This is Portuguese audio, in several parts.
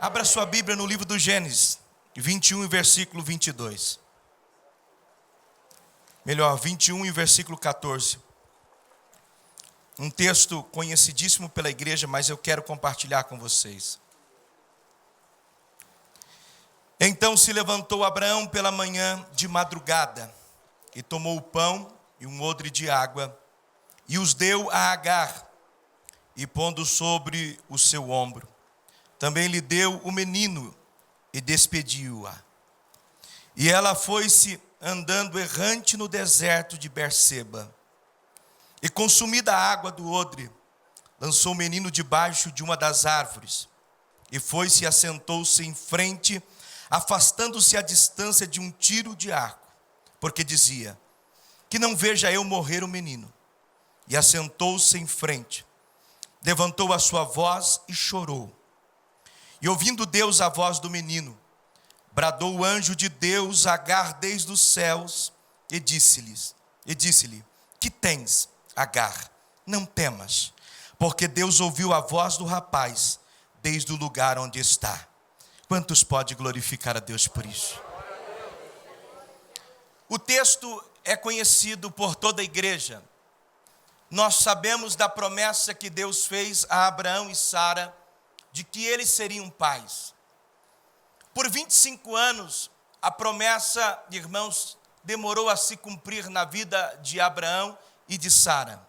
Abra sua Bíblia no livro do Gênesis, 21 e versículo 22. Melhor, 21 e versículo 14. Um texto conhecidíssimo pela igreja, mas eu quero compartilhar com vocês. Então se levantou Abraão pela manhã de madrugada, e tomou o pão e um odre de água, e os deu a Agar, e pondo sobre o seu ombro. Também lhe deu o menino, e despediu-a. E ela foi-se andando errante no deserto de Berseba. E consumida a água do odre, lançou o menino debaixo de uma das árvores, e foi-se e assentou-se em frente, afastando-se à distância de um tiro de arco, porque dizia: que não veja eu morrer o menino. E assentou-se em frente, levantou a sua voz e chorou. E ouvindo Deus a voz do menino, bradou o anjo de Deus a Agar desde os céus, e disse-lhe: que tens, Agar? Não temas, porque Deus ouviu a voz do rapaz desde o lugar onde está. Quantos pode glorificar a Deus por isso? O texto é conhecido por toda a igreja. Nós sabemos da promessa que Deus fez a Abraão e Sara, de que eles seriam pais. Por 25 anos, a promessa, irmãos, demorou a se cumprir na vida de Abraão e de Sara.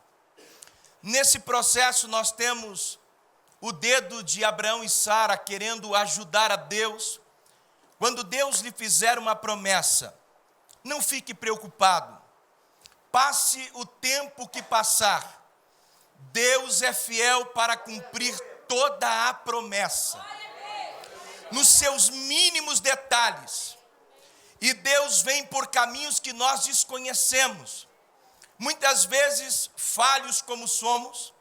Nesse processo nós temos o dedo de Abraão e Sara querendo ajudar a Deus. Quando Deus lhe fizer uma promessa, não fique preocupado. Passe o tempo que passar. Deus é fiel para cumprir toda a promessa, nos seus mínimos detalhes. E Deus vem por caminhos que nós desconhecemos. Muitas vezes, falhos como somos,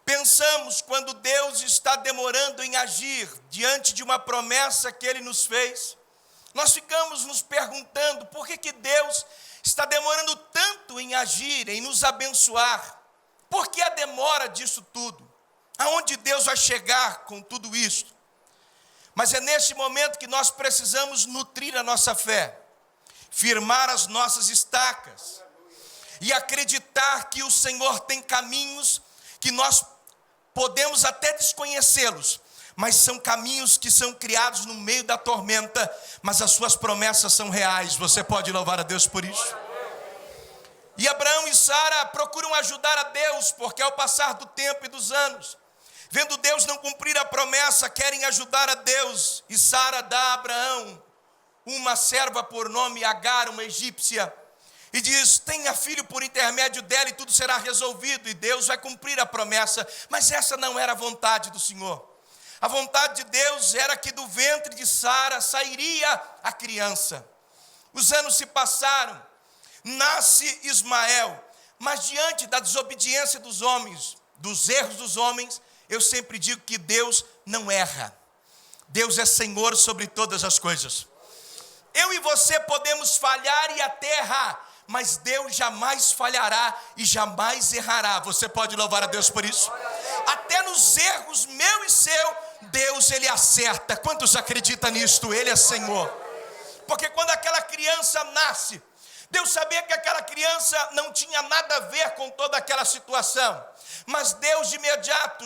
pensamos quando Deus está demorando em agir diante de uma promessa que Ele nos fez, nós ficamos nos perguntando por que Deus está demorando tanto em agir, em nos abençoar. Por que a demora disso tudo? Aonde Deus vai chegar com tudo isso? Mas é neste momento que nós precisamos nutrir a nossa fé, firmar as nossas estacas e acreditar que o Senhor tem caminhos que nós podemos até desconhecê-los, mas são caminhos que são criados no meio da tormenta, mas as suas promessas são reais. Você pode louvar a Deus por isso? E Abraão e Sara procuram ajudar a Deus, porque ao passar do tempo e dos anos, vendo Deus não cumprir a promessa, querem ajudar a Deus. E Sara dá a Abraão uma serva por nome Agar, uma egípcia, e diz: tenha filho por intermédio dela e tudo será resolvido, e Deus vai cumprir a promessa. Mas essa não era a vontade do Senhor. A vontade de Deus era que do ventre de Sara sairia a criança. Os anos se passaram, nasce Ismael, mas diante da desobediência dos homens, dos erros dos homens, eu sempre digo que Deus não erra. Deus é Senhor sobre todas as coisas. Eu e você podemos falhar e até errar, mas Deus jamais falhará e jamais errará. Você pode louvar a Deus por isso? Até nos erros meu e seu, Deus, Ele acerta. Quantos acreditam nisto? Ele é Senhor. Porque quando aquela criança nasce, Deus sabia que aquela criança não tinha nada a ver com toda aquela situação. Mas Deus de imediato,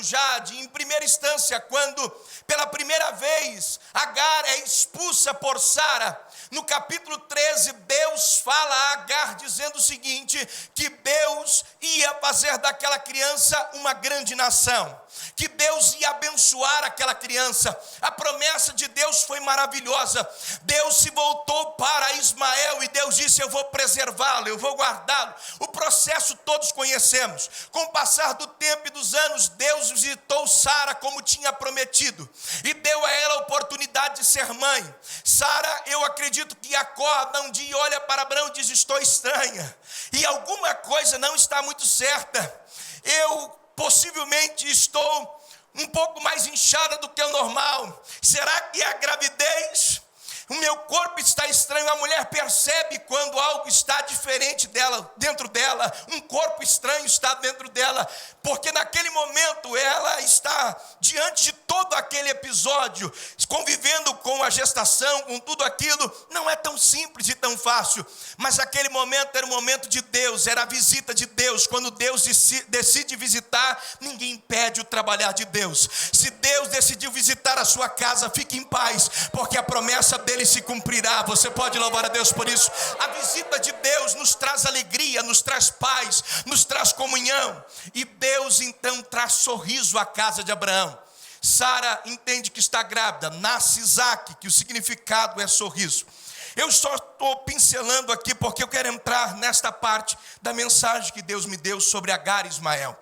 em primeira instância, quando pela primeira vez Agar é expulsa por Sara, no capítulo 13, Deus fala a Agar dizendo o seguinte: que Deus ia fazer daquela criança uma grande nação, que Deus ia abençoar aquela criança. A promessa de Deus foi maravilhosa. Deus se voltou para Ismael e Deus disse: eu vou preservá-lo, eu vou guardá-lo. O processo todos conhecemos. Com o passar do tempo e dos anos, Deus visitou Sara como tinha prometido e deu a ela a oportunidade de ser mãe. Sara, eu acredito que acorda um dia e olha para Abraão e diz: estou estranha e alguma coisa não está muito certa. Eu possivelmente estou um pouco mais inchada do que o normal. Será que é a gravidez? O meu corpo está estranho. A mulher percebe quando algo está diferente dela, dentro dela. Um corpo estranho está dentro dela, porque naquele momento ela está diante de todo aquele episódio, convivendo com a gestação, com tudo aquilo, não é tão simples e tão fácil. Mas aquele momento era o momento de Deus, era a visita de Deus. Quando Deus decide visitar, ninguém impede o trabalhar de Deus. Se Deus decidiu visitar a sua casa, fique em paz, porque a promessa dele se cumprirá. Você pode louvar a Deus por isso. A visita de Deus nos traz alegria, nos traz paz, nos traz comunhão. E Deus então traz sorriso à casa de Abraão. Sara entende que está grávida, nasce Isaque, que o significado é sorriso. Eu só estou pincelando aqui porque eu quero entrar nesta parte da mensagem que Deus me deu sobre Agar e Ismael.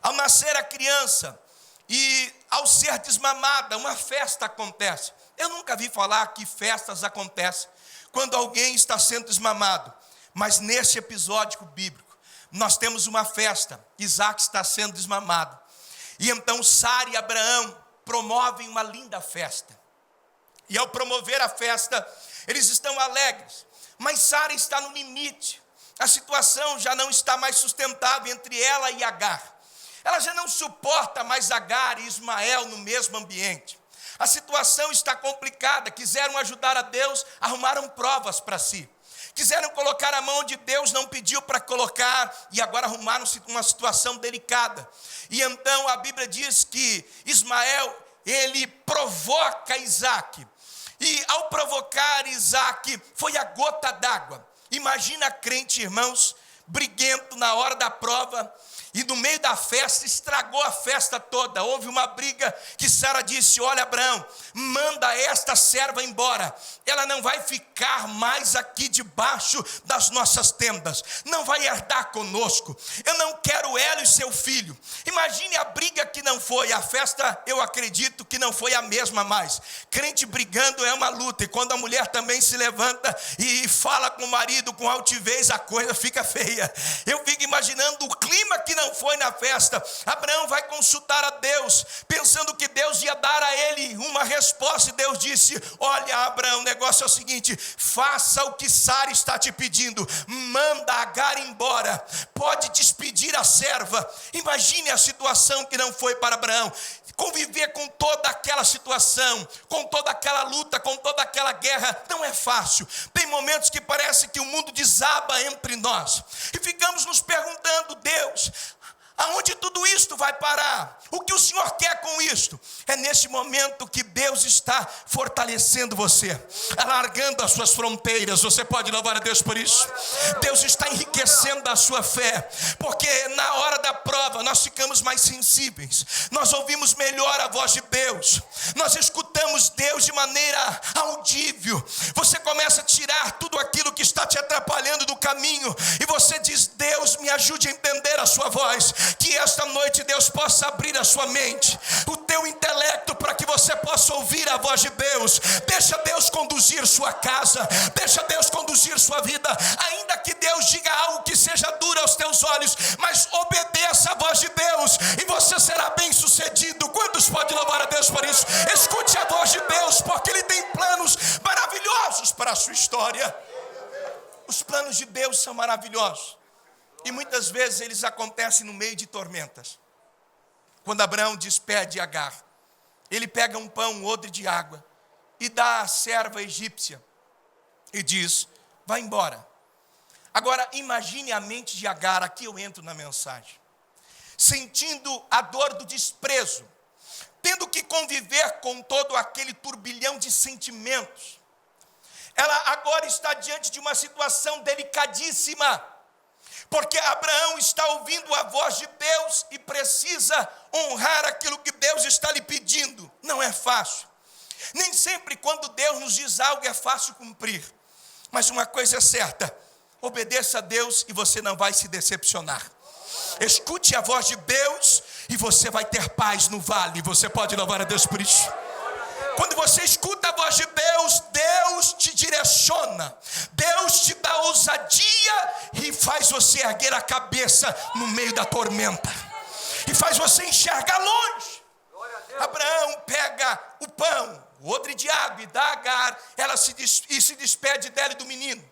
Ao nascer a criança e ao ser desmamada, uma festa acontece. Eu nunca vi falar que festas acontecem quando alguém está sendo desmamado. Mas nesse episódio bíblico, nós temos uma festa. Isaque está sendo desmamado. E então Sara e Abraão promovem uma linda festa. E ao promover a festa, eles estão alegres. Mas Sara está no limite. A situação já não está mais sustentável entre ela e Agar. Ela já não suporta mais Agar e Ismael no mesmo ambiente. A situação está complicada. Quiseram ajudar a Deus, arrumaram provas para si. Quiseram colocar a mão onde Deus não pediu para colocar, e agora arrumaram uma situação delicada. E então a Bíblia diz que Ismael, ele provoca Isaque. E ao provocar Isaque, foi a gota d'água. Imagina crente, irmãos, briguento na hora da prova, e no meio da festa, estragou a festa toda. Houve uma briga que Sara disse: olha, Abraão, manda esta serva embora. Ela não vai ficar mais aqui debaixo das nossas tendas. Não vai herdar conosco. Eu não quero ela e seu filho. Imagine a briga que não foi. A festa, eu acredito que não foi a mesma mais. Crente brigando é uma luta. E quando a mulher também se levanta e fala com o marido com altivez, a coisa fica feia. Eu fico imaginando o clima que não foi na festa. Abraão vai consultar a Deus, pensando que Deus ia dar a ele uma resposta, e Deus disse: olha, Abraão, o negócio é o seguinte, faça o que Sara está te pedindo, manda Agar embora, pode despedir a serva. Imagine a situação que não foi para Abraão, conviver com toda aquela situação, com toda aquela luta, com toda aquela guerra, não é fácil. Tem momentos que parece que o mundo desaba entre nós, e ficamos nos perguntando: Deus, aonde tudo isto vai parar? O que o Senhor quer com isto? É nesse momento que Deus está fortalecendo você, alargando as suas fronteiras. Você pode louvar a Deus por isso? Deus está enriquecendo a sua fé, porque na hora da prova nós ficamos mais sensíveis, nós ouvimos melhor a voz de Deus, nós escutamos Deus de maneira audível. Você começa a tirar tudo aquilo que está te atrapalhando do caminho, e você diz: Deus, me ajude a entender a sua voz. Que esta noite Deus possa abrir a sua mente, o teu intelecto, para que você possa ouvir a voz de Deus. Deixa Deus conduzir sua casa, deixa Deus conduzir sua vida. Ainda que Deus diga algo que seja duro aos teus olhos, mas obedeça a voz de Deus, e você será bem sucedido. Quantos podem louvar a Deus por isso? Escute a voz de Deus, porque Ele tem planos maravilhosos para a sua história. Os planos de Deus são maravilhosos, e muitas vezes eles acontecem no meio de tormentas. Quando Abraão despede Agar, ele pega um pão, um odre de água, e dá à serva egípcia, e diz: vai embora. Agora imagine a mente de Agar, aqui eu entro na mensagem, sentindo a dor do desprezo, tendo que conviver com todo aquele turbilhão de sentimentos. Ela agora está diante de uma situação delicadíssima, porque Abraão está ouvindo a voz de Deus e precisa honrar aquilo que Deus está lhe pedindo. Não é fácil. Nem sempre quando Deus nos diz algo é fácil cumprir. Mas uma coisa é certa: obedeça a Deus e você não vai se decepcionar. Escute a voz de Deus e você vai ter paz no vale. Você pode louvar a Deus por isso? Quando você escuta a voz de Deus, Deus te direciona, Deus te dá ousadia e faz você erguer a cabeça no meio da tormenta, e faz você enxergar longe. Abraão pega o pão, o odre de água, e dá a Agar. Ela se despede dela e do menino,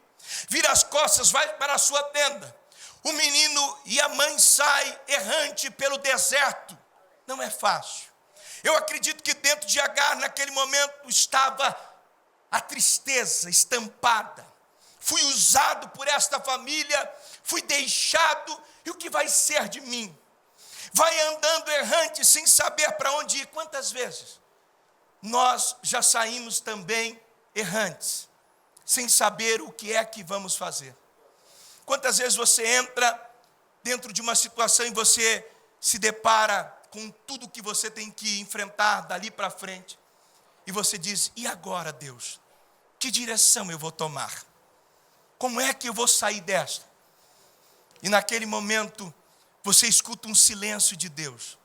vira as costas, vai para a sua tenda. O menino e a mãe saem errante pelo deserto. Não é fácil. Eu acredito que dentro de Agar, naquele momento, estava a tristeza estampada. Fui usado por esta família, fui deixado, e o que vai ser de mim? Vai andando errante, sem saber para onde ir. Quantas vezes nós já saímos também errantes, sem saber o que é que vamos fazer? Quantas vezes você entra dentro de uma situação e você se depara com tudo que você tem que enfrentar dali para frente, e você diz: e agora, Deus? Que direção eu vou tomar? Como é que eu vou sair desta? E naquele momento, você escuta um silêncio de Deus.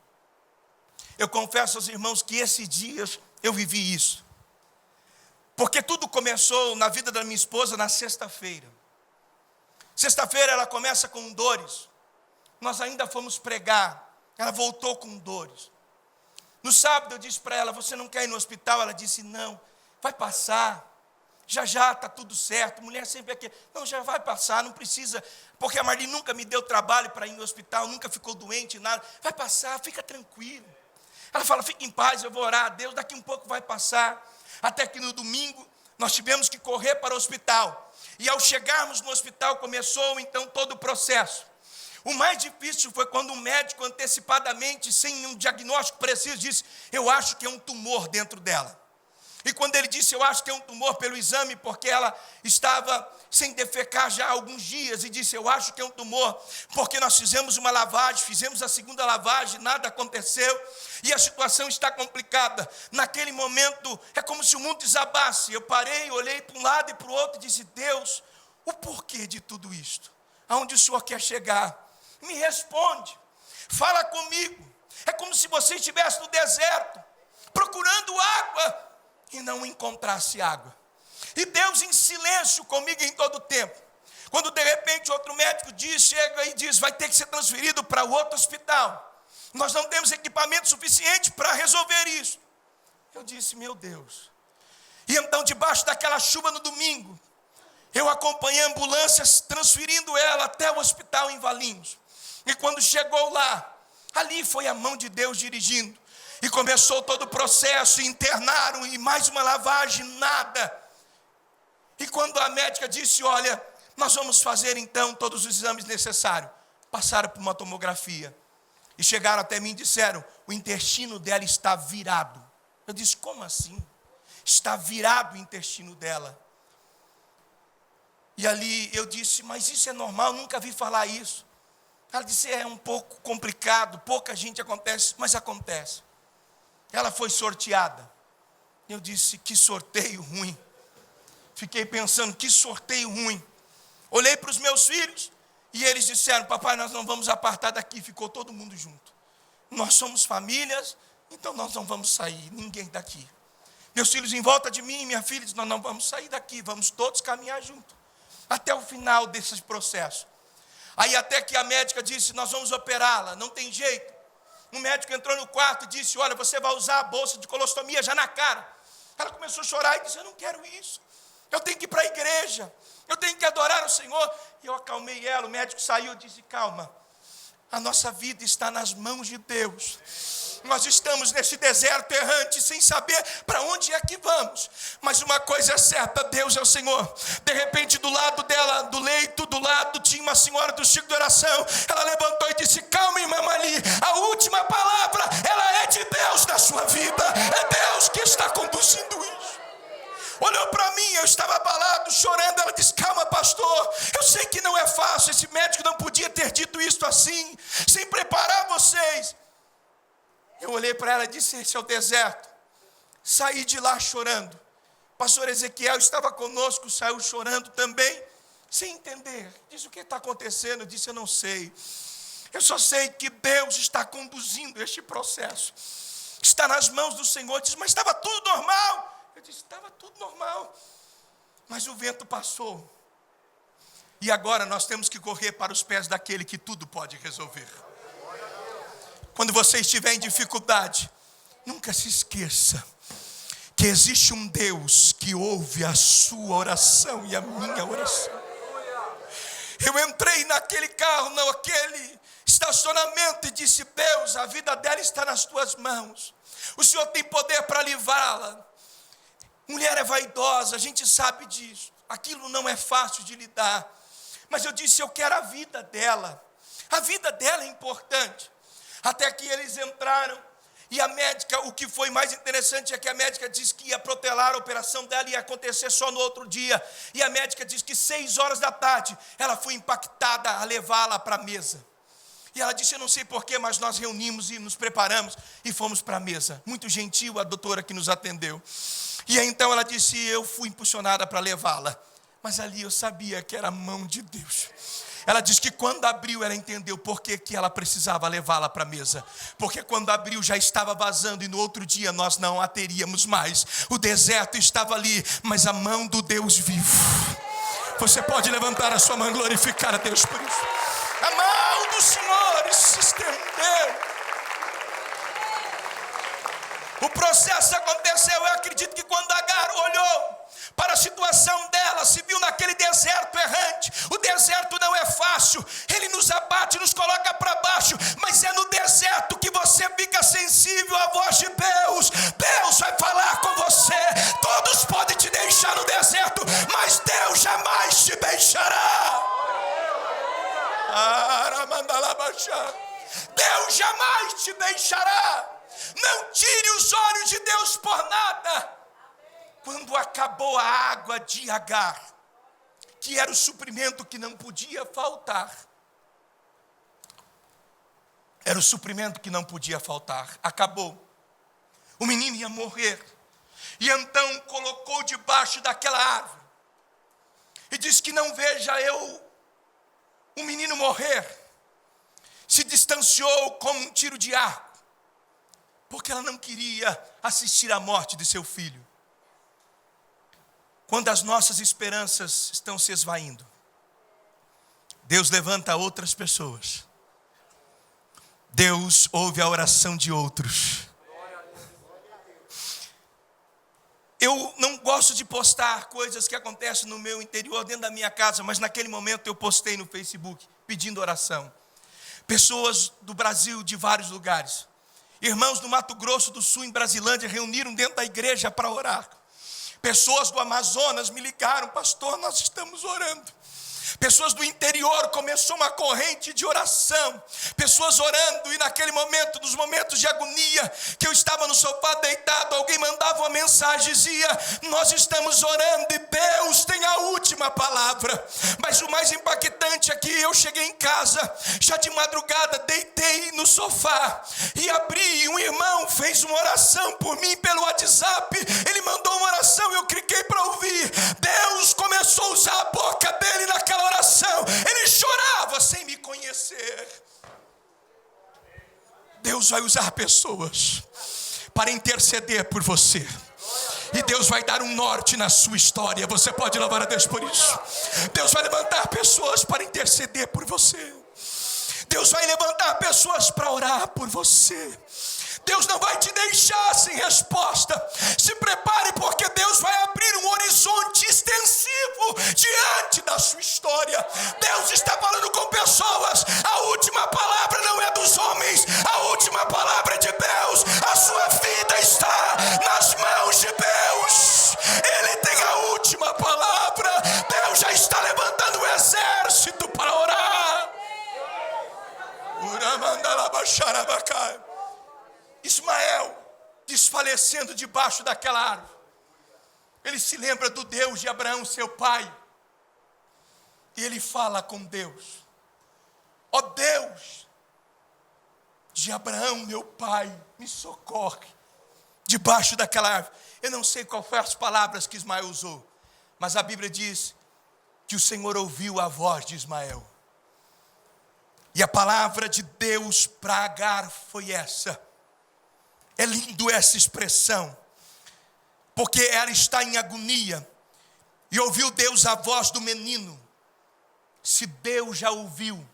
Eu confesso aos irmãos que esses dias eu vivi isso. Porque tudo começou na vida da minha esposa na sexta-feira. Sexta-feira ela começa com dores. Nós ainda fomos pregar. Ela voltou com dores. No sábado eu disse para ela: você não quer ir no hospital? Ela disse: não, vai passar. Já está tudo certo. Mulher sempre aqui: não, já vai passar, não precisa. Porque a Marli nunca me deu trabalho para ir no hospital, nunca ficou doente, nada. Vai passar, fica tranquilo. Ela fala: fica em paz, eu vou orar a Deus, daqui um pouco vai passar. Até que no domingo nós tivemos que correr para o hospital. E ao chegarmos no hospital começou então todo o processo. O mais difícil foi quando o médico antecipadamente, sem um diagnóstico preciso, disse: eu acho que é um tumor dentro dela. E quando ele disse: eu acho que é um tumor pelo exame, porque ela estava sem defecar já há alguns dias, e disse: eu acho que é um tumor, porque nós fizemos uma lavagem, fizemos a segunda lavagem, nada aconteceu, e a situação está complicada. Naquele momento, é como se o mundo desabasse. Eu parei, olhei para um lado e para o outro, e disse: Deus, o porquê de tudo isto? Aonde o Senhor quer chegar? Me responde, fala comigo. É como se você estivesse no deserto, procurando água, e não encontrasse água. E Deus em silêncio comigo em todo o tempo. Quando de repente outro médico chega e diz: vai ter que ser transferido para outro hospital. Nós não temos equipamento suficiente para resolver isso. Eu disse: meu Deus. E então, debaixo daquela chuva no domingo, eu acompanhei ambulâncias transferindo ela até o hospital em Valinhos. E quando chegou lá, ali foi a mão de Deus dirigindo. E começou todo o processo, e internaram, e mais uma lavagem, nada. E quando a médica disse: olha, nós vamos fazer então todos os exames necessários, passaram por uma tomografia. E chegaram até mim e disseram: o intestino dela está virado. Eu disse: como assim? Está virado o intestino dela. E ali eu disse: mas isso é normal, nunca vi falar isso. Ela disse: é um pouco complicado, pouca gente acontece, mas acontece. Ela foi sorteada. Eu disse: que sorteio ruim. Fiquei pensando: que sorteio ruim. Olhei para os meus filhos e eles disseram: papai, nós não vamos apartar daqui. Ficou todo mundo junto. Nós somos famílias, então nós não vamos sair, ninguém daqui. Meus filhos em volta de mim, minha filha disse: nós não vamos sair daqui, vamos todos caminhar junto, até o final desse processo. Aí até que a médica disse: nós vamos operá-la, não tem jeito. Um médico entrou no quarto e disse: olha, você vai usar a bolsa de colostomia já na cara. Ela começou a chorar e disse: eu não quero isso, eu tenho que ir para a igreja, eu tenho que adorar o Senhor. E eu acalmei ela, o médico saiu e disse: calma, a nossa vida está nas mãos de Deus. Nós estamos nesse deserto errante, sem saber para onde é que vamos. Mas uma coisa é certa: Deus é o Senhor. De repente, do lado dela, do leito, do lado, tinha uma senhora do ciclo de oração. Ela levantou e disse: calma, irmã Marli, a última palavra, ela é de Deus na sua vida. É Deus que está conduzindo isso. Olhou para mim, eu estava abalado, chorando. Ela disse: calma, pastor, eu sei que não é fácil. Esse médico não podia ter dito isso assim, sem preparar vocês. Eu olhei para ela e disse: esse é o deserto. Saí de lá chorando. Pastor Ezequiel estava conosco, saiu chorando também, sem entender. Disse: o que está acontecendo? Eu disse: eu não sei. Eu só sei que Deus está conduzindo este processo. Está nas mãos do Senhor. Disse: mas estava tudo normal. Eu disse: estava tudo normal. Mas o vento passou. E agora nós temos que correr para os pés daquele que tudo pode resolver. Quando você estiver em dificuldade, nunca se esqueça que existe um Deus que ouve a sua oração e a minha oração. Eu entrei naquele carro, naquele estacionamento e disse: Deus, a vida dela está nas tuas mãos. O Senhor tem poder para livrá-la. Mulher é vaidosa, a gente sabe disso. Aquilo não é fácil de lidar. Mas eu disse: eu quero a vida dela. A vida dela é importante. Até que eles entraram. E a médica, o que foi mais interessante é que a médica disse que ia protelar a operação dela, ia acontecer só no outro dia. E a médica disse que 6 horas da tarde, ela foi impactada a levá-la para a mesa. E ela disse: eu não sei porquê, mas nós reunimos e nos preparamos e fomos para a mesa. Muito gentil a doutora que nos atendeu. E aí então ela disse: eu fui impulsionada para levá-la. Mas ali eu sabia que era a mão de Deus. Ela diz que quando abriu, ela entendeu por que ela precisava levá-la para a mesa. Porque quando abriu, já estava vazando e no outro dia nós não a teríamos mais. O deserto estava ali, mas a mão do Deus vivo. Você pode levantar a sua mão e glorificar a Deus por isso. A mão do Senhor se estendeu. O processo aconteceu. Eu acredito que quando Agar olhou para a situação dela, se viu naquele deserto errante. O deserto não é fácil, ele nos abate, nos coloca para baixo, mas é no deserto que você fica sensível à voz de Deus. Deus vai falar com você. Todos podem te deixar no deserto, mas Deus jamais te deixará. Deus jamais te deixará. Não tire os olhos de Deus por nada. Quando acabou a água de Agar, que era o suprimento que não podia faltar, era o suprimento que não podia faltar, acabou. O menino ia morrer, e então colocou debaixo daquela árvore, e disse que não veja o menino morrer. Se distanciou como um tiro de arco, porque ela não queria assistir à morte de seu filho. Quando as nossas esperanças estão se esvaindo, Deus levanta outras pessoas. Deus ouve a oração de outros. Eu não gosto de postar coisas que acontecem no meu interior, dentro da minha casa, mas naquele momento eu postei no Facebook, pedindo oração. Pessoas do Brasil, de vários lugares. Irmãos do Mato Grosso do Sul, em Brasilândia, reuniram dentro da igreja para orar. Pessoas do Amazonas me ligaram: pastor, nós estamos orando. Pessoas do interior, começou uma corrente de oração. Pessoas orando, e naquele momento, nos momentos de agonia, que eu estava no sofá deitado, alguém mandava uma mensagem, dizia: nós estamos orando e Deus tem a última palavra. Mas o mais impactante é que eu cheguei em casa, já de madrugada, deitei no sofá e abri, e um irmão fez uma oração por mim pelo WhatsApp. Ele mandou uma oração e eu cliquei para ouvir. Deus começou a usar a boca dele naquela oração. Ele chorava sem me conhecer. Deus vai usar pessoas para interceder por você. E Deus vai dar um norte na sua história. Você pode louvar a Deus por isso. Deus vai levantar pessoas para interceder por você. Deus vai levantar pessoas para orar por você. Deus não vai te deixar sem resposta. Se prepare, porque Deus vai abrir um horizonte extensivo diante da sua história. Deus está falando com pessoas. A última palavra não é dos homens, a última palavra é de Deus. A sua vida está nas mãos de Deus. Ele tem a última palavra. Deus já está levantando um exército para orar. Ismael, desfalecendo debaixo daquela árvore, ele se lembra do Deus de Abraão, seu pai, e ele fala com Deus: ó Deus de Abraão, meu pai, me socorre. Debaixo daquela árvore, eu não sei qual foram as palavras que Ismael usou, mas a Bíblia diz que o Senhor ouviu a voz de Ismael, e a palavra de Deus para Agar foi essa. É lindo essa expressão, porque ela está em agonia, e ouviu Deus a voz do menino. Se Deus já ouviu,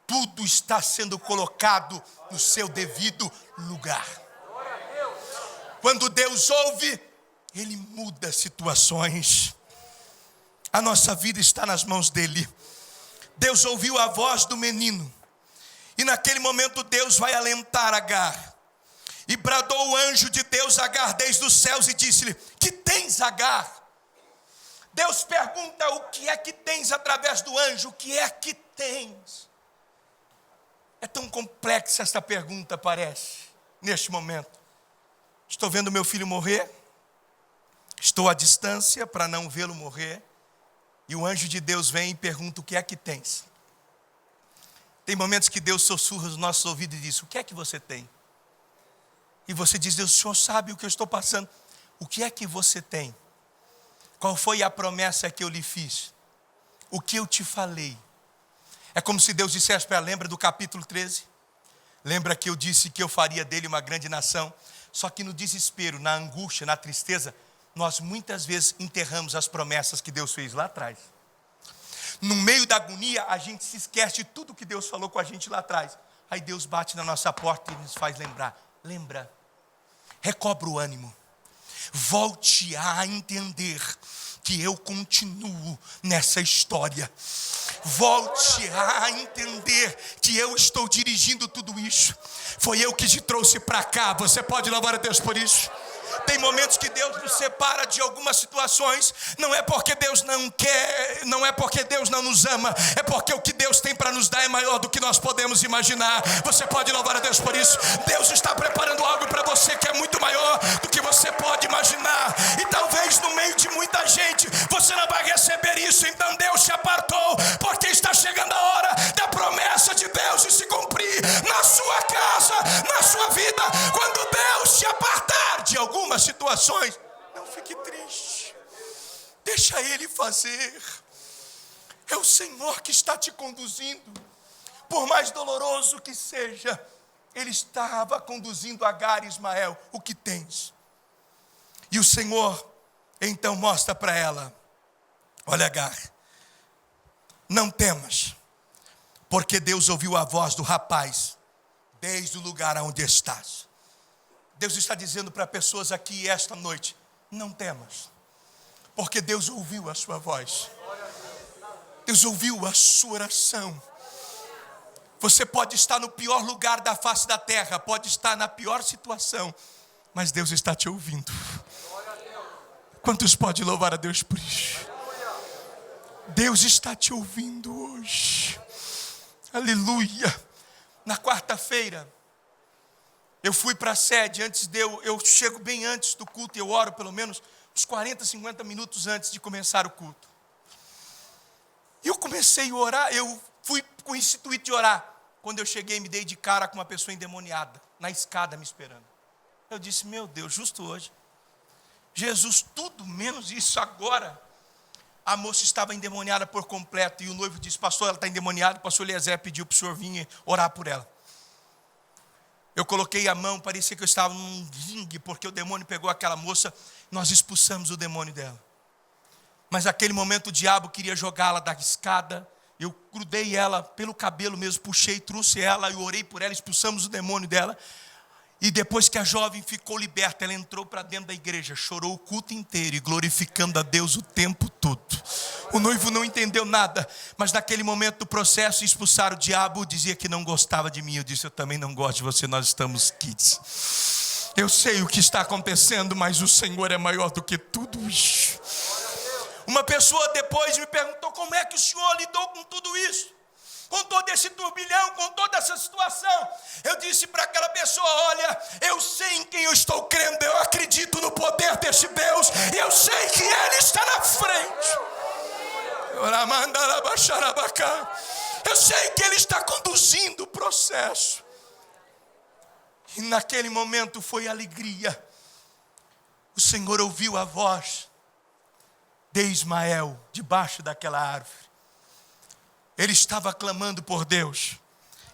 tudo está sendo colocado no seu devido lugar. Quando Deus ouve, Ele muda situações. A nossa vida está nas mãos dEle. Deus ouviu a voz do menino, E naquele momento Deus vai alentar Agar. E bradou o anjo de Deus a Agar desde os céus e disse-lhe: que tens, Agar? Deus pergunta: o que é que tens através do anjo? O que é que tens? É tão complexa esta pergunta, parece, neste momento. Estou vendo meu filho morrer, estou à distância para não vê-lo morrer, e o anjo de Deus vem e pergunta: o que é que tens? Tem momentos que Deus sussurra nos nossos ouvidos e diz: o que é que você tem? E você diz: Deus, o Senhor sabe o que eu estou passando. O que é que você tem? Qual foi a promessa que eu lhe fiz? O que eu te falei? É como se Deus dissesse para ela: lembra do capítulo 13? Lembra que eu disse que eu faria dele uma grande nação? Só que no desespero, na angústia, na tristeza, nós muitas vezes enterramos as promessas que Deus fez lá atrás. No meio da agonia, a gente se esquece de tudo que Deus falou com a gente lá atrás. Aí Deus bate na nossa porta e nos faz lembrar. Lembra, recobre o ânimo, volte a entender que eu continuo nessa história. Volte a entender que eu estou dirigindo tudo isso. Foi eu que te trouxe para cá. Você pode louvar a Deus por isso? Tem momentos que Deus nos separa de algumas situações. Não é porque Deus não quer, não é porque Deus não nos ama, é porque o que Deus tem para nos dar é maior do que nós podemos imaginar. Você pode louvar a Deus por isso? Deus está preparando algo para você que é muito maior do que você pode imaginar. E talvez no meio de muita gente você não vai receber isso. Então Deus se apartou, porque está chegando a hora da promessa de Deus de se cumprir na sua casa, na sua vida. Quando Deus se apartar de algumas situações, não fique triste, deixa Ele fazer. É o Senhor que está te conduzindo. Por mais doloroso que seja, Ele estava conduzindo Agar e Ismael. O que tens? E o Senhor então mostra para ela: olha, Agar, não temas, porque Deus ouviu a voz do rapaz desde o lugar onde estás. Deus está dizendo para pessoas aqui esta noite: não temas, porque Deus ouviu a sua voz. Deus ouviu a sua oração. Você pode estar no pior lugar da face da terra, pode estar na pior situação, mas Deus está te ouvindo. Quantos podem louvar a Deus por isso? Deus está te ouvindo hoje. Aleluia. Na quarta-feira, eu fui para a sede. Eu chego bem antes do culto e eu oro pelo menos uns 40, 50 minutos antes de começar o culto. E eu comecei a orar, eu fui com o intuito de orar. Quando eu cheguei, me dei de cara com uma pessoa endemoniada, na escada me esperando. Eu disse: meu Deus, justo hoje. Jesus, tudo menos isso agora. A moça estava endemoniada por completo. E o noivo disse: pastor, ela está endemoniada. O pastor Eliezer pediu para o senhor vir orar por ela. Eu coloquei a mão, parecia que eu estava num ringue, porque o demônio pegou aquela moça. Nós expulsamos o demônio dela. Mas naquele momento o diabo queria jogá-la da escada. Eu grudei ela pelo cabelo mesmo, puxei, trouxe ela, eu orei por ela, expulsamos o demônio dela. E depois que a jovem ficou liberta, ela entrou para dentro da igreja, chorou o culto inteiro e glorificando a Deus o tempo todo. O noivo não entendeu nada, mas naquele momento do processo, expulsar o diabo, dizia que não gostava de mim. Eu disse: eu também não gosto de você, nós estamos quites. Eu sei o que está acontecendo, mas o Senhor é maior do que tudo isso. Uma pessoa depois me perguntou: como é que o senhor lidou com tudo isso? Com todo esse turbilhão, com toda essa situação? Eu disse para aquela pessoa: olha, eu sei em quem eu estou crendo, eu acredito no poder desse Deus, e eu sei que Ele está na frente. Eu sei que Ele está conduzindo o processo. E naquele momento foi alegria. O Senhor ouviu a voz de Ismael debaixo daquela árvore. Ele estava clamando por Deus,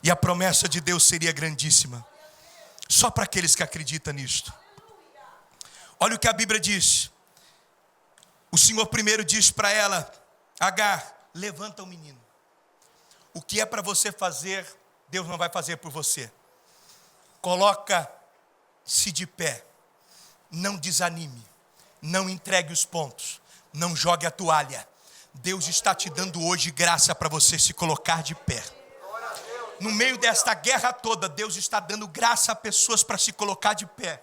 e a promessa de Deus seria grandíssima, só para aqueles que acreditam nisto. Olha o que a Bíblia diz. O Senhor primeiro diz para ela: Agar, levanta o menino. O que é para você fazer, Deus não vai fazer por você. Coloca-se de pé, não desanime, não entregue os pontos, não jogue a toalha. Deus está te dando hoje graça para você se colocar de pé. No meio desta guerra toda, Deus está dando graça a pessoas para se colocar de pé.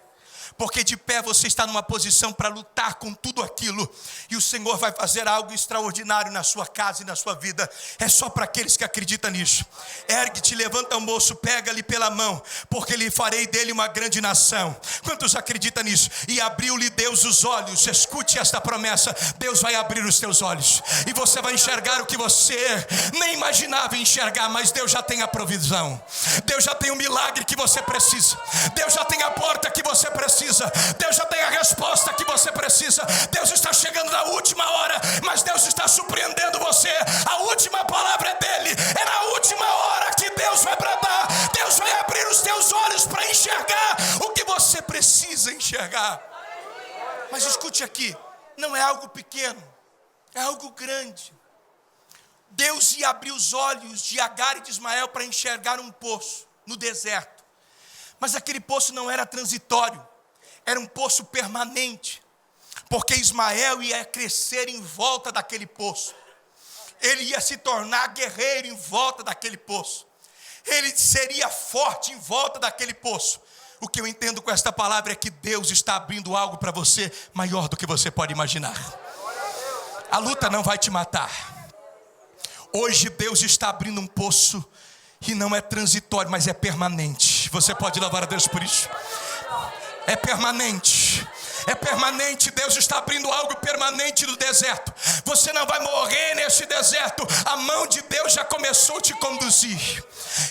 Porque de pé você está numa posição para lutar com tudo aquilo. E o Senhor vai fazer algo extraordinário na sua casa e na sua vida. É só para aqueles que acreditam nisso. Ergue-te, levanta o moço, pega-lhe pela mão, porque lhe farei dele uma grande nação. Quantos acreditam nisso? E abriu-lhe Deus os olhos. Escute esta promessa. Deus vai abrir os teus olhos. E você vai enxergar o que você nem imaginava enxergar. Mas Deus já tem a provisão. Deus já tem o milagre que você precisa. Deus já tem a porta que você precisa. Deus já tem a resposta que você precisa. Deus está chegando na última hora, mas Deus está surpreendendo você. A última palavra é dele. É na última hora que Deus vai bradar. Deus vai abrir os teus olhos para enxergar o que você precisa enxergar. Mas escute aqui, não é algo pequeno, é algo grande. Deus ia abrir os olhos de Agar e de Ismael para enxergar um poço no deserto. Mas aquele poço não era transitório. Era um poço permanente, porque Ismael ia crescer em volta daquele poço. Ele ia se tornar guerreiro em volta daquele poço. Ele seria forte em volta daquele poço. O que eu entendo com esta palavra é que Deus está abrindo algo para você maior do que você pode imaginar. A luta não vai te matar. Hoje Deus está abrindo um poço que não é transitório, mas é permanente. Você pode louvar a Deus por isso. É permanente. É permanente. Deus está abrindo algo permanente no deserto. Você não vai morrer nesse deserto. A mão de Deus já começou a te conduzir.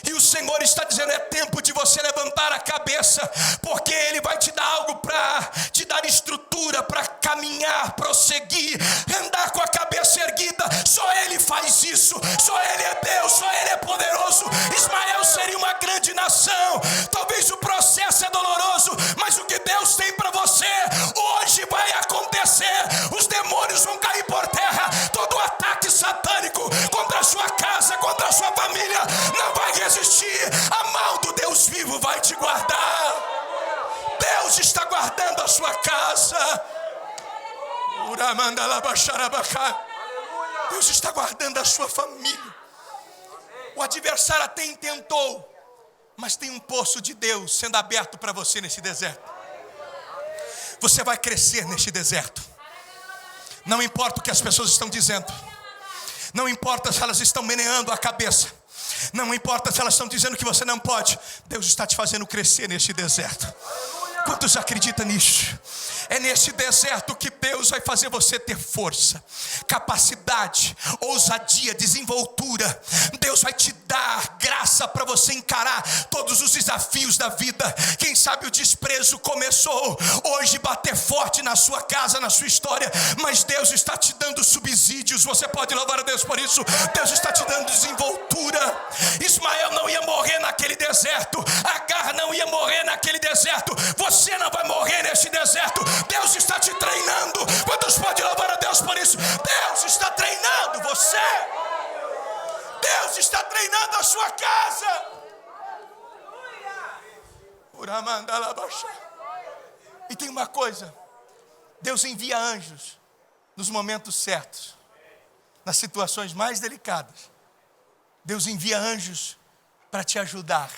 E o Senhor está dizendo: é tempo de você levantar a cabeça, porque Ele vai te dar algo para te dar estrutura para caminhar, prosseguir, andar com a cabeça erguida. Só Ele faz isso. Só Ele é Deus, só Ele é poderoso. Ismael seria uma grande nação. Talvez o processo é doloroso, mas o que Deus tem para você hoje vai acontecer. Os demônios vão cair por terra. Todo ataque satânico contra a sua casa, contra a sua família, não vai resistir. A mão do Deus vivo vai te guardar. Deus está guardando a sua casa. Deus está guardando a sua família. O adversário até intentou, mas tem um poço de Deus sendo aberto para você nesse deserto. Você vai crescer neste deserto. Não importa o que as pessoas estão dizendo. Não importa se elas estão meneando a cabeça. Não importa se elas estão dizendo que você não pode. Deus está te fazendo crescer neste deserto. Quantos acreditam nisso? É nesse deserto que Deus vai fazer você ter força, capacidade, ousadia, desenvoltura. Deus vai te dar graça para você encarar todos os desafios da vida. Quem sabe o desprezo começou hoje bater forte na sua casa, na sua história, mas Deus está te dando subsídios. Você pode louvar a Deus por isso. Deus está te dando desenvoltura. Ismael não ia morrer naquele deserto. Agar não ia morrer naquele deserto. Você não vai morrer nesse deserto. Deus está te treinando. Quantos podem louvar a Deus por isso? Deus está treinando você. Deus está treinando a sua casa. E tem uma coisa: Deus envia anjos nos momentos certos, nas situações mais delicadas. Deus envia anjos para te ajudar.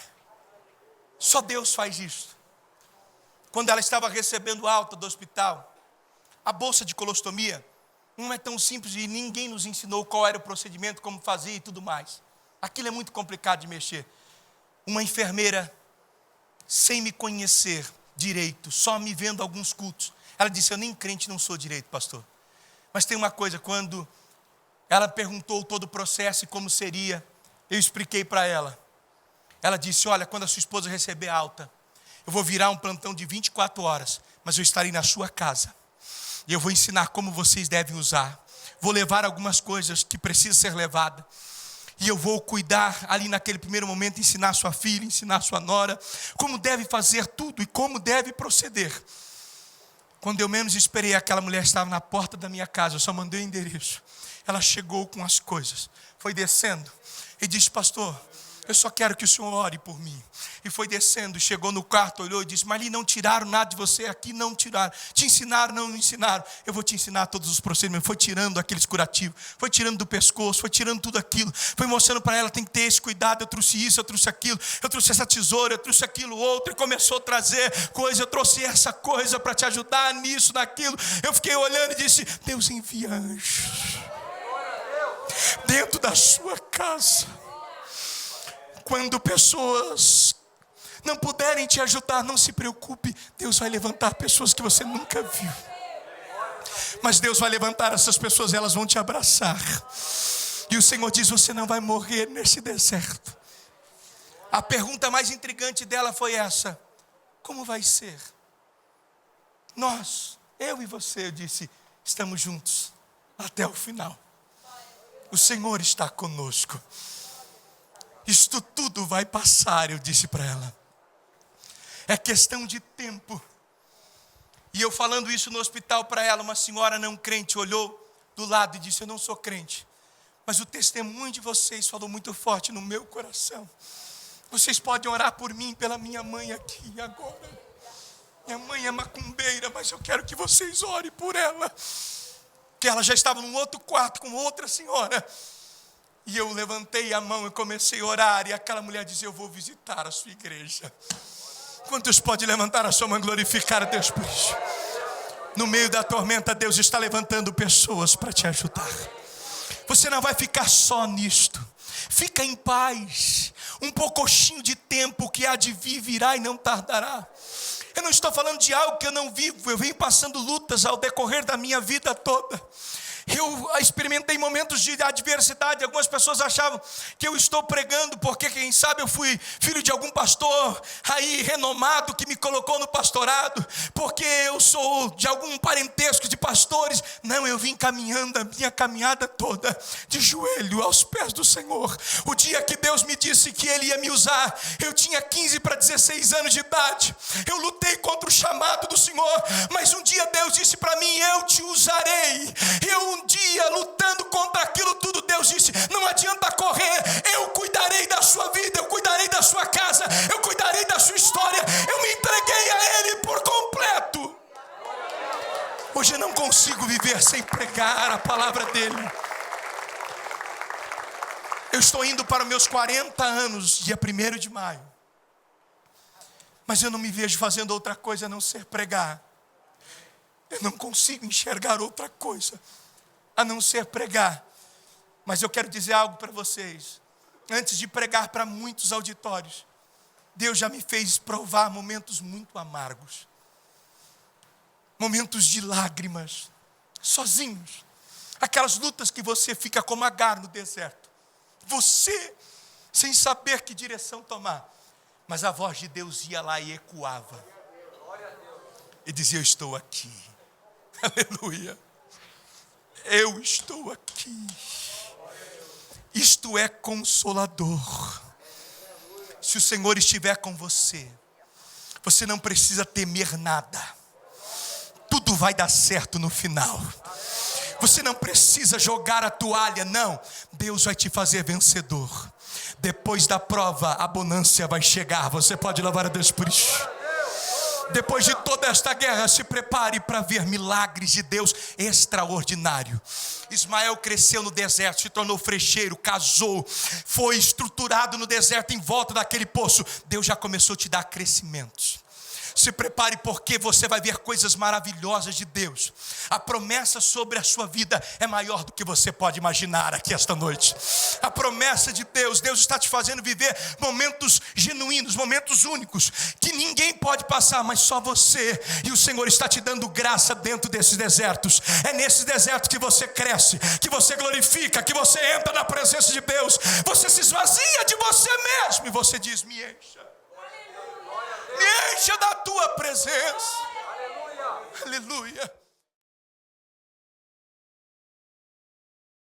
Só Deus faz isso. Quando ela estava recebendo alta do hospital, a bolsa de colostomia não é tão simples e ninguém nos ensinou qual era o procedimento, como fazia e tudo mais. Aquilo é muito complicado de mexer. Uma enfermeira, sem me conhecer direito, só me vendo alguns cultos, ela disse: eu nem crente não sou direito, pastor. Mas tem uma coisa, quando ela perguntou todo o processo e como seria, eu expliquei para ela. Ela disse: olha, quando a sua esposa receber alta, eu vou virar um plantão de 24 horas, mas eu estarei na sua casa. E eu vou ensinar como vocês devem usar. Vou levar algumas coisas que precisam ser levadas. E eu vou cuidar ali naquele primeiro momento, ensinar sua filha, ensinar sua nora, como deve fazer tudo e como deve proceder. Quando eu menos esperei, aquela mulher estava na porta da minha casa, eu só mandei o endereço. Ela chegou com as coisas, foi descendo e disse: pastor, Eu só quero que o senhor ore por mim. E foi descendo, chegou no quarto, olhou e disse: mas ali não tiraram nada de você, aqui não tiraram. Te ensinaram, não ensinaram. Eu vou te ensinar todos os procedimentos. Foi tirando aqueles curativos, foi tirando do pescoço, foi tirando tudo aquilo. Foi mostrando para ela: tem que ter esse cuidado. Eu trouxe isso, eu trouxe aquilo. Eu trouxe essa tesoura, eu trouxe aquilo outro. E começou a trazer coisa. Eu trouxe essa coisa para te ajudar nisso, naquilo. Eu fiquei olhando e disse: Deus envia anjos dentro da sua casa. Quando pessoas não puderem te ajudar, não se preocupe. Deus vai levantar pessoas que você nunca viu. Mas Deus vai levantar essas pessoas e elas vão te abraçar. E o Senhor diz: você não vai morrer nesse deserto. A pergunta mais intrigante dela foi essa: como vai ser? Nós, eu e você, eu disse, estamos juntos até o final. O Senhor está conosco. Isto tudo vai passar, eu disse para ela. É questão de tempo. E eu falando isso no hospital para ela, uma senhora não crente olhou do lado e disse: eu não sou crente, mas o testemunho de vocês falou muito forte no meu coração. Vocês podem orar por mim, pela minha mãe aqui e agora. Minha mãe é macumbeira, mas eu quero que vocês orem por ela. Que ela já estava num outro quarto com outra senhora. E eu levantei a mão e comecei a orar. E aquela mulher dizia: eu vou visitar a sua igreja. Quantos podem levantar a sua mão e glorificar a Deus por isso? No meio da tormenta, Deus está levantando pessoas para te ajudar. Você não vai ficar só nisto. Fica em paz. Um pouquinho de tempo que há de vir virá e não tardará. Eu não estou falando de algo que eu não vivo. Eu venho passando lutas ao decorrer da minha vida toda. Eu experimentei momentos de adversidade. Algumas pessoas achavam que eu estou pregando porque, quem sabe, eu fui filho de algum pastor aí renomado que me colocou no pastorado, porque eu sou de algum parentesco de pastores. Não, eu vim caminhando a minha caminhada toda de joelho aos pés do Senhor. O dia que Deus me disse que Ele ia me usar, eu tinha 15 para 16 anos de idade. Eu lutei contra o chamado do Senhor, mas um dia Deus disse para mim: eu te usarei. Um dia lutando contra aquilo tudo, Deus disse: não adianta correr, eu cuidarei da sua vida, eu cuidarei da sua casa, eu cuidarei da sua história. Eu me entreguei a Ele por completo. Hoje eu não consigo viver sem pregar a palavra dEle. Eu estou indo para os meus 40 anos, dia 1º de maio. Mas eu não me vejo fazendo outra coisa a não ser pregar. Eu não consigo enxergar outra coisa a não ser pregar. Mas eu quero dizer algo para vocês. Antes de pregar para muitos auditórios, Deus já me fez provar momentos muito amargos. Momentos de lágrimas, sozinhos. Aquelas lutas que você fica como Agar no deserto. Você, sem saber que direção tomar. Mas a voz de Deus ia lá e ecoava. E dizia: eu estou aqui. Aleluia. Eu estou aqui. Isto é consolador. Se o Senhor estiver com você, você não precisa temer nada. Tudo vai dar certo no final. Você não precisa jogar a toalha, não. Deus vai te fazer vencedor. Depois da prova, a bonança vai chegar. Você pode louvar a Deus por isso. Depois de toda esta guerra, se prepare para ver milagres de Deus extraordinário. Ismael cresceu no deserto, se tornou frecheiro, casou, foi estruturado no deserto em volta daquele poço. Deus já começou a te dar crescimentos. Se prepare, porque você vai ver coisas maravilhosas de Deus. A promessa sobre a sua vida é maior do que você pode imaginar aqui esta noite. A promessa de Deus, Deus está te fazendo viver momentos genuínos, momentos únicos, que ninguém pode passar, mas só você. E o Senhor está te dando graça dentro desses desertos. É nesse deserto que você cresce, que você glorifica, que você entra na presença de Deus. Você se esvazia de você mesmo e você diz: me encha. Me encha da tua presença. Aleluia.